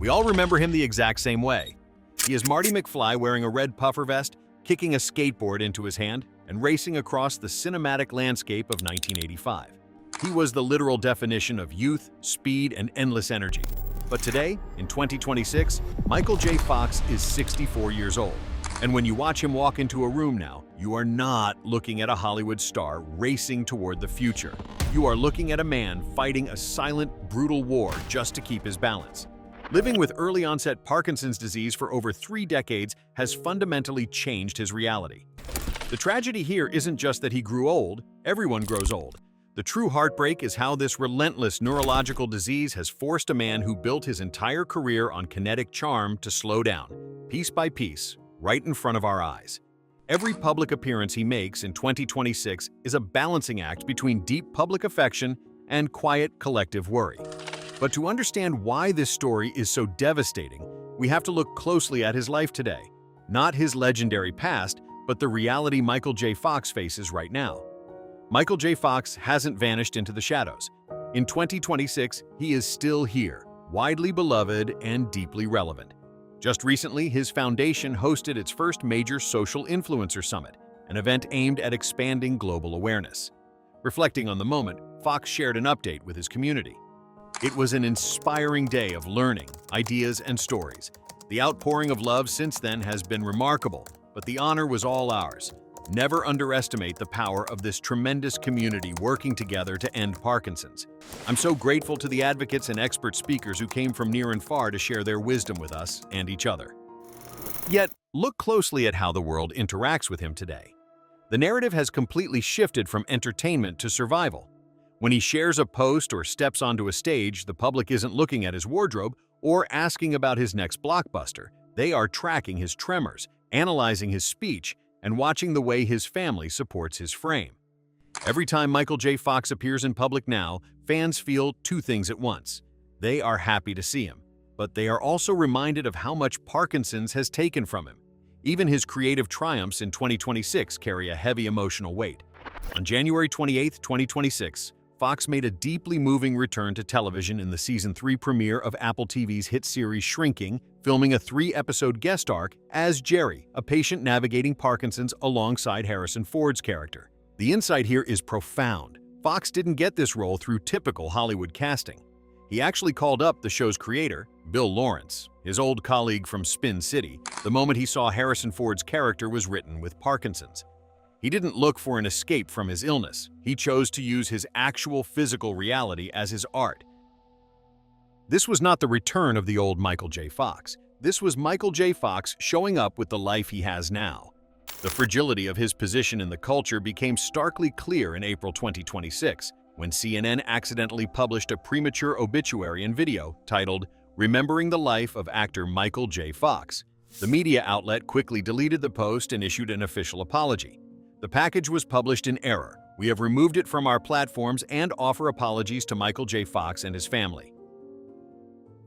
We all remember him the exact same way. He is Marty McFly wearing a red puffer vest, kicking a skateboard into his hand, and racing across the cinematic landscape of 1985. He was the literal definition of youth, speed, and endless energy. But today, in 2026, Michael J. Fox is 64 years old. And when you watch him walk into a room now, you are not looking at a Hollywood star racing toward the future. You are looking at a man fighting a silent, brutal war just to keep his balance. Living with early-onset Parkinson's disease for over 3 decades has fundamentally changed his reality. The tragedy here isn't just that he grew old. Everyone grows old. The true heartbreak is how this relentless neurological disease has forced a man who built his entire career on kinetic charm to slow down, piece by piece, right in front of our eyes. Every public appearance he makes in 2026 is a balancing act between deep public affection and quiet collective worry. But to understand why this story is so devastating, we have to look closely at his life today. Not his legendary past, but the reality Michael J. Fox faces right now. Michael J. Fox hasn't vanished into the shadows. In 2026, he is still here, widely beloved and deeply relevant. Just recently, his foundation hosted its first major social influencer summit, an event aimed at expanding global awareness. Reflecting on the moment, Fox shared an update with his community. It was an inspiring day of learning, ideas, and stories. The outpouring of love since then has been remarkable, but the honor was all ours. Never underestimate the power of this tremendous community working together to end Parkinson's. I'm so grateful to the advocates and expert speakers who came from near and far to share their wisdom with us and each other. Yet, look closely at how the world interacts with him today. The narrative has completely shifted from entertainment to survival. When he shares a post or steps onto a stage, the public isn't looking at his wardrobe or asking about his next blockbuster. They are tracking his tremors, analyzing his speech, and watching the way his family supports his frame. Every time Michael J. Fox appears in public now, fans feel 2 things at once. They are happy to see him, but they are also reminded of how much Parkinson's has taken from him. Even his creative triumphs in 2026 carry a heavy emotional weight. On January 28, 2026, Fox made a deeply moving return to television in the Season 3 premiere of Apple TV's hit series Shrinking, filming a 3-episode guest arc as Jerry, a patient navigating Parkinson's alongside Harrison Ford's character. The insight here is profound. Fox didn't get this role through typical Hollywood casting. He actually called up the show's creator, Bill Lawrence, his old colleague from Spin City, the moment he saw Harrison Ford's character was written with Parkinson's. He didn't look for an escape from his illness. He chose to use his actual physical reality as his art. This was not the return of the old Michael J. Fox. This was Michael J. Fox showing up with the life he has now. The fragility of his position in the culture became starkly clear in April 2026, when CNN accidentally published a premature obituary and video titled, "Remembering the Life of Actor Michael J. Fox." The media outlet quickly deleted the post and issued an official apology. The package was published in error. We have removed it from our platforms and offer apologies to Michael J. Fox and his family.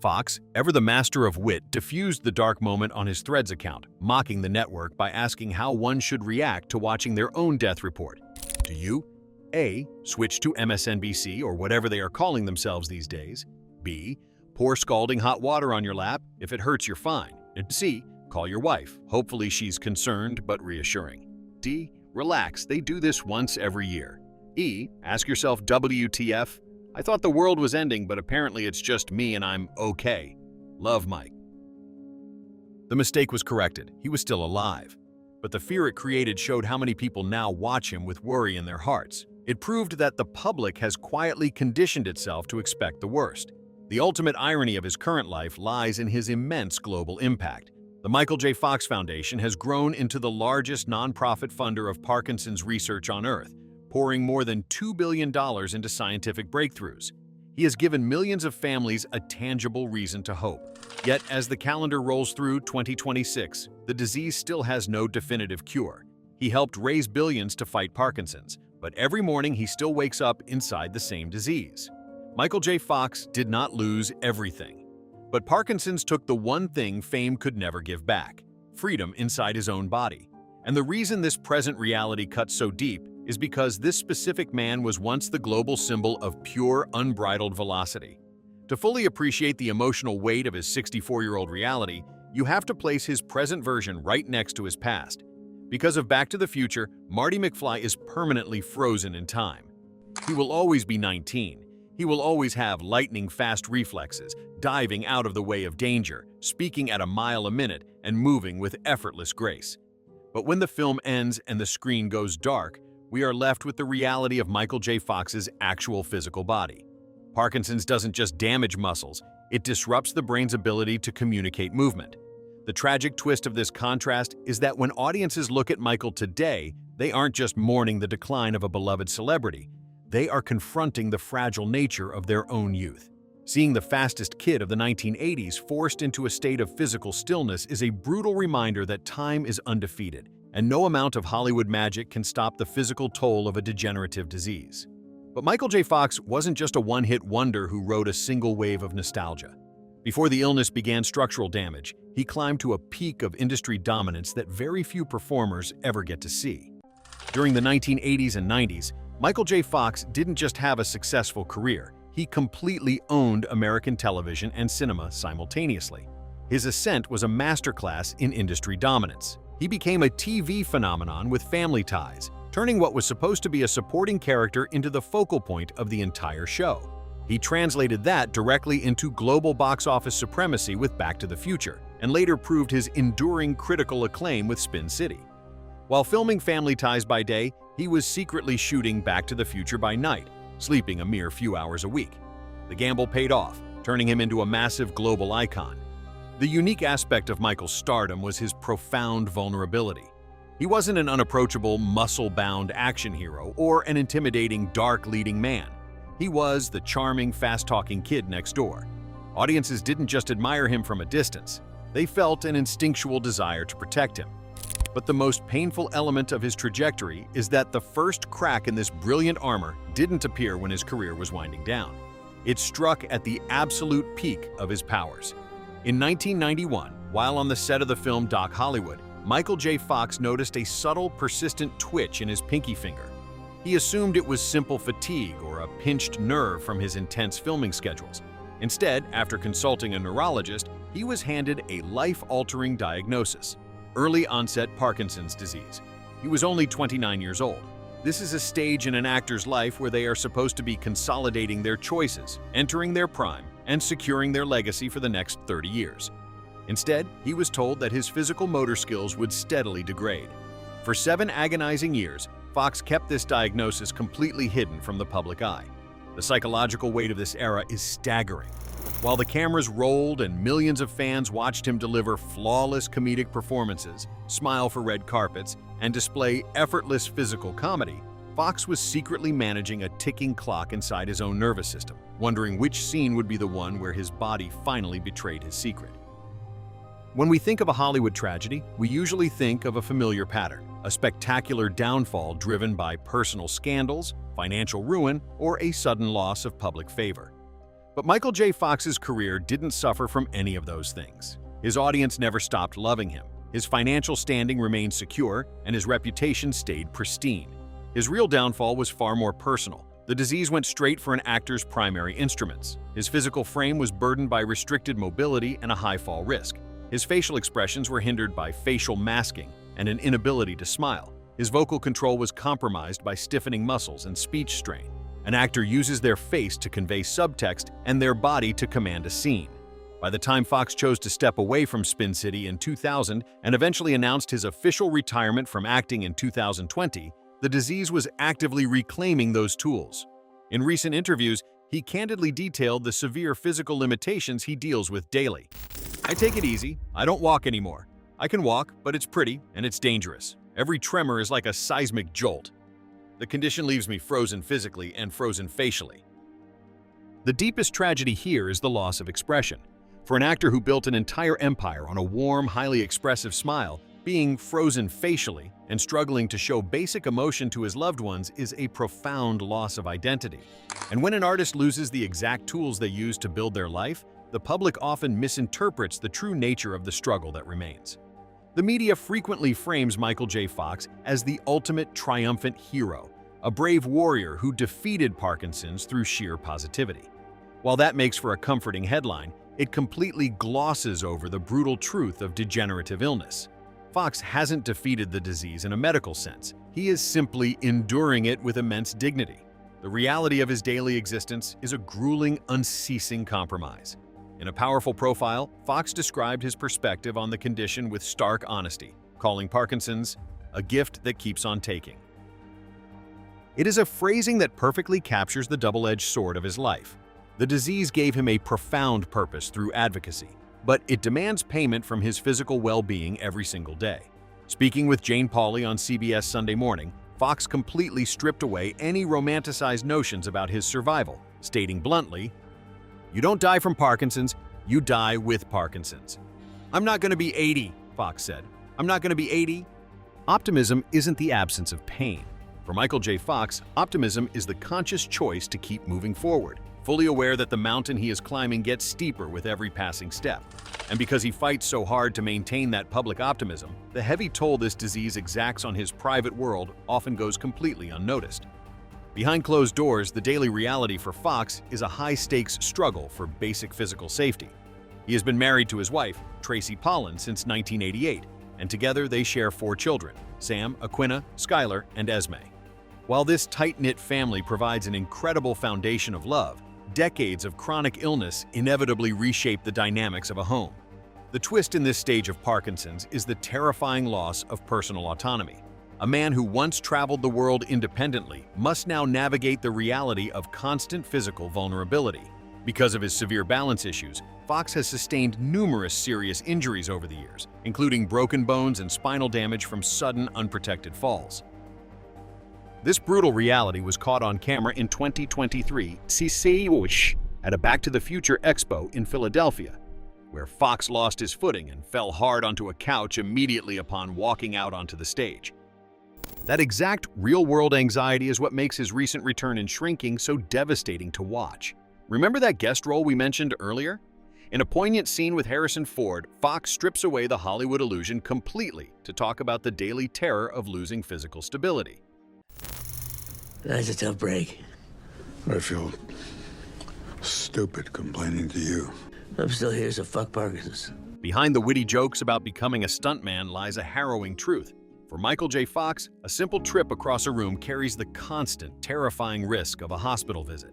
Fox, ever the master of wit, diffused the dark moment on his Threads account, mocking the network by asking how one should react to watching their own death report. Do you A. Switch to MSNBC or whatever they are calling themselves these days? B. Pour scalding hot water on your lap. If it hurts, you're fine. And C. Call your wife. Hopefully she's concerned but reassuring. D. Relax, they do this once every year. E. Ask yourself WTF? I thought the world was ending, but apparently it's just me and I'm okay. Love, Mike. The mistake was corrected. He was still alive. But the fear it created showed how many people now watch him with worry in their hearts. It proved that the public has quietly conditioned itself to expect the worst. The ultimate irony of his current life lies in his immense global impact. The Michael J. Fox Foundation has grown into the largest nonprofit funder of Parkinson's research on Earth, pouring more than $2 billion into scientific breakthroughs. He has given millions of families a tangible reason to hope. Yet, as the calendar rolls through 2026, the disease still has no definitive cure. He helped raise billions to fight Parkinson's, but every morning he still wakes up inside the same disease. Michael J. Fox did not lose everything. But Parkinson's took the one thing fame could never give back: freedom inside his own body. And the reason this present reality cuts so deep is because this specific man was once the global symbol of pure, unbridled velocity. To fully appreciate the emotional weight of his 64-year-old reality, you have to place his present version right next to his past. Because of Back to the Future, Marty McFly is permanently frozen in time. He will always be 19. He will always have lightning-fast reflexes, diving out of the way of danger, speaking at a mile a minute, and moving with effortless grace. But when the film ends and the screen goes dark, we are left with the reality of Michael J. Fox's actual physical body. Parkinson's doesn't just damage muscles, it disrupts the brain's ability to communicate movement. The tragic twist of this contrast is that when audiences look at Michael today, they aren't just mourning the decline of a beloved celebrity. They are confronting the fragile nature of their own youth. Seeing the fastest kid of the 1980s forced into a state of physical stillness is a brutal reminder that time is undefeated, and no amount of Hollywood magic can stop the physical toll of a degenerative disease. But Michael J. Fox wasn't just a one-hit wonder who rode a single wave of nostalgia. Before the illness began structural damage, he climbed to a peak of industry dominance that very few performers ever get to see. During the 1980s and 90s, Michael J. Fox didn't just have a successful career, he completely owned American television and cinema simultaneously. His ascent was a masterclass in industry dominance. He became a TV phenomenon with Family Ties, turning what was supposed to be a supporting character into the focal point of the entire show. He translated that directly into global box office supremacy with Back to the Future, and later proved his enduring critical acclaim with Spin City. While filming Family Ties by day, he was secretly shooting Back to the Future by night, sleeping a mere few hours a week. The gamble paid off, turning him into a massive global icon. The unique aspect of Michael's stardom was his profound vulnerability. He wasn't an unapproachable, muscle-bound action hero or an intimidating, dark leading man. He was the charming, fast-talking kid next door. Audiences didn't just admire him from a distance. They felt an instinctual desire to protect him. But the most painful element of his trajectory is that the first crack in this brilliant armor didn't appear when his career was winding down. It struck at the absolute peak of his powers. In 1991, while on the set of the film Doc Hollywood, Michael J. Fox noticed a subtle, persistent twitch in his pinky finger. He assumed it was simple fatigue or a pinched nerve from his intense filming schedules. Instead, after consulting a neurologist, he was handed a life-altering diagnosis: early-onset Parkinson's disease. He was only 29 years old. This is a stage in an actor's life where they are supposed to be consolidating their choices, entering their prime, and securing their legacy for the next 30 years. Instead, he was told that his physical motor skills would steadily degrade. For 7 agonizing years, Fox kept this diagnosis completely hidden from the public eye. The psychological weight of this era is staggering. While the cameras rolled and millions of fans watched him deliver flawless comedic performances, smile for red carpets, and display effortless physical comedy, Fox was secretly managing a ticking clock inside his own nervous system, wondering which scene would be the one where his body finally betrayed his secret. When we think of a Hollywood tragedy, we usually think of a familiar pattern: a spectacular downfall driven by personal scandals, financial ruin, or a sudden loss of public favor. But Michael J. Fox's career didn't suffer from any of those things. His audience never stopped loving him, his financial standing remained secure, and his reputation stayed pristine. His real downfall was far more personal. The disease went straight for an actor's primary instruments. His physical frame was burdened by restricted mobility and a high fall risk. His facial expressions were hindered by facial masking and an inability to smile. His vocal control was compromised by stiffening muscles and speech strain. An actor uses their face to convey subtext and their body to command a scene. By the time Fox chose to step away from Spin City in 2000 and eventually announced his official retirement from acting in 2020, the disease was actively reclaiming those tools. In recent interviews, he candidly detailed the severe physical limitations he deals with daily. "I take it easy. I don't walk anymore. I can walk, but it's pretty and it's dangerous. Every tremor is like a seismic jolt. The condition leaves me frozen physically and frozen facially." The deepest tragedy here is the loss of expression. For an actor who built an entire empire on a warm, highly expressive smile, being frozen facially and struggling to show basic emotion to his loved ones is a profound loss of identity. And when an artist loses the exact tools they use to build their life, the public often misinterprets the true nature of the struggle that remains. The media frequently frames Michael J. Fox as the ultimate triumphant hero, a brave warrior who defeated Parkinson's through sheer positivity. While that makes for a comforting headline, it completely glosses over the brutal truth of degenerative illness. Fox hasn't defeated the disease in a medical sense. He is simply enduring it with immense dignity. The reality of his daily existence is a grueling, unceasing compromise. In a powerful profile, Fox described his perspective on the condition with stark honesty, calling Parkinson's a gift that keeps on taking. It is a phrasing that perfectly captures the double-edged sword of his life. The disease gave him a profound purpose through advocacy, but it demands payment from his physical well-being every single day. Speaking with Jane Pauley on CBS Sunday Morning, Fox completely stripped away any romanticized notions about his survival, stating bluntly, "You don't die from Parkinson's, you die with Parkinson's." "I'm not going to be 80, Fox said. "I'm not going to be 80. Optimism isn't the absence of pain. For Michael J. Fox, optimism is the conscious choice to keep moving forward, fully aware that the mountain he is climbing gets steeper with every passing step. And because he fights so hard to maintain that public optimism, the heavy toll this disease exacts on his private world often goes completely unnoticed. Behind closed doors, the daily reality for Fox is a high-stakes struggle for basic physical safety. He has been married to his wife, Tracy Pollan, since 1988, and together they share 4 children, Sam, Aquina, Skylar, and Esme. While this tight-knit family provides an incredible foundation of love, decades of chronic illness inevitably reshape the dynamics of a home. The twist in this stage of Parkinson's is the terrifying loss of personal autonomy. A man who once traveled the world independently must now navigate the reality of constant physical vulnerability. Because of his severe balance issues, Fox has sustained numerous serious injuries over the years, including broken bones and spinal damage from sudden, unprotected falls. This brutal reality was caught on camera in 2023 at a Back to the Future Expo in Philadelphia, where Fox lost his footing and fell hard onto a couch immediately upon walking out onto the stage. That exact real-world anxiety is what makes his recent return in Shrinking so devastating to watch. Remember that guest role we mentioned earlier? In a poignant scene with Harrison Ford, Fox strips away the Hollywood illusion completely to talk about the daily terror of losing physical stability. That's a tough break. I feel stupid complaining to you. I'm still here, so fuck Parkinson's. Behind the witty jokes about becoming a stuntman lies a harrowing truth. For Michael J. Fox, a simple trip across a room carries the constant, terrifying risk of a hospital visit.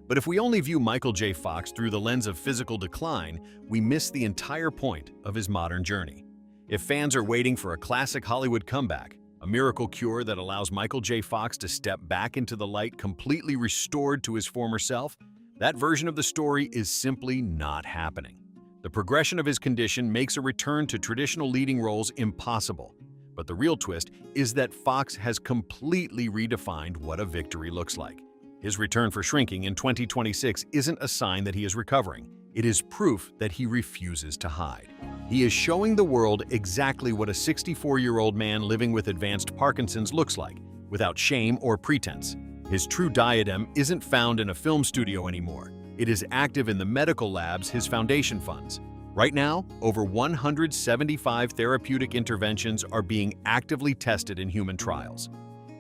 But if we only view Michael J. Fox through the lens of physical decline, we miss the entire point of his modern journey. If fans are waiting for a classic Hollywood comeback, a miracle cure that allows Michael J. Fox to step back into the light completely restored to his former self, that version of the story is simply not happening. The progression of his condition makes a return to traditional leading roles impossible. But the real twist is that Fox has completely redefined what a victory looks like. His return for Shrinking in 2026 isn't a sign that he is recovering. It is proof that he refuses to hide. He is showing the world exactly what a 64-year-old man living with advanced Parkinson's looks like, without shame or pretense. His true diadem isn't found in a film studio anymore. It is active in the medical labs his foundation funds. Right now, over 175 therapeutic interventions are being actively tested in human trials.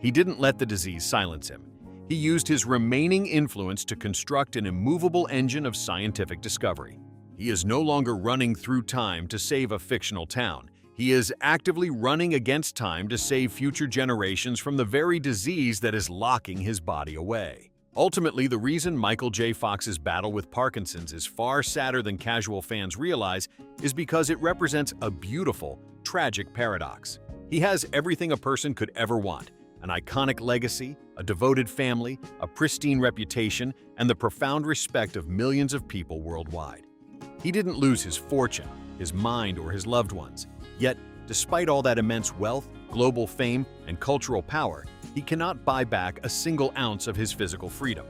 He didn't let the disease silence him. He used his remaining influence to construct an immovable engine of scientific discovery. He is no longer running through time to save a fictional town. He is actively running against time to save future generations from the very disease that is locking his body away. Ultimately, the reason Michael J. Fox's battle with Parkinson's is far sadder than casual fans realize is because it represents a beautiful, tragic paradox. He has everything a person could ever want: an iconic legacy, a devoted family, a pristine reputation, and the profound respect of millions of people worldwide. He didn't lose his fortune, his mind, or his loved ones. Yet, despite all that immense wealth, global fame, and cultural power, he cannot buy back a single ounce of his physical freedom.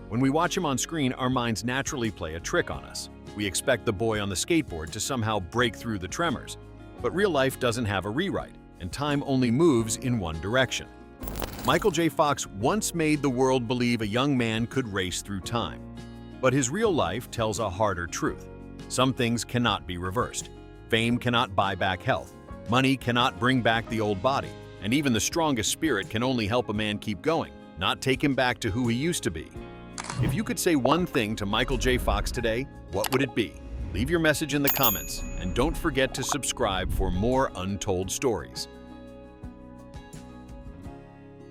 When we watch him on screen, our minds naturally play a trick on us. We expect the boy on the skateboard to somehow break through the tremors. But real life doesn't have a rewrite, and time only moves in one direction. Michael J. Fox once made the world believe a young man could race through time. But his real life tells a harder truth. Some things cannot be reversed. Fame cannot buy back health. Money cannot bring back the old body. And even the strongest spirit can only help a man keep going, not take him back to who he used to be. If you could say one thing to Michael J. Fox today, what would it be? Leave your message in the comments, and don't forget to subscribe for more untold stories.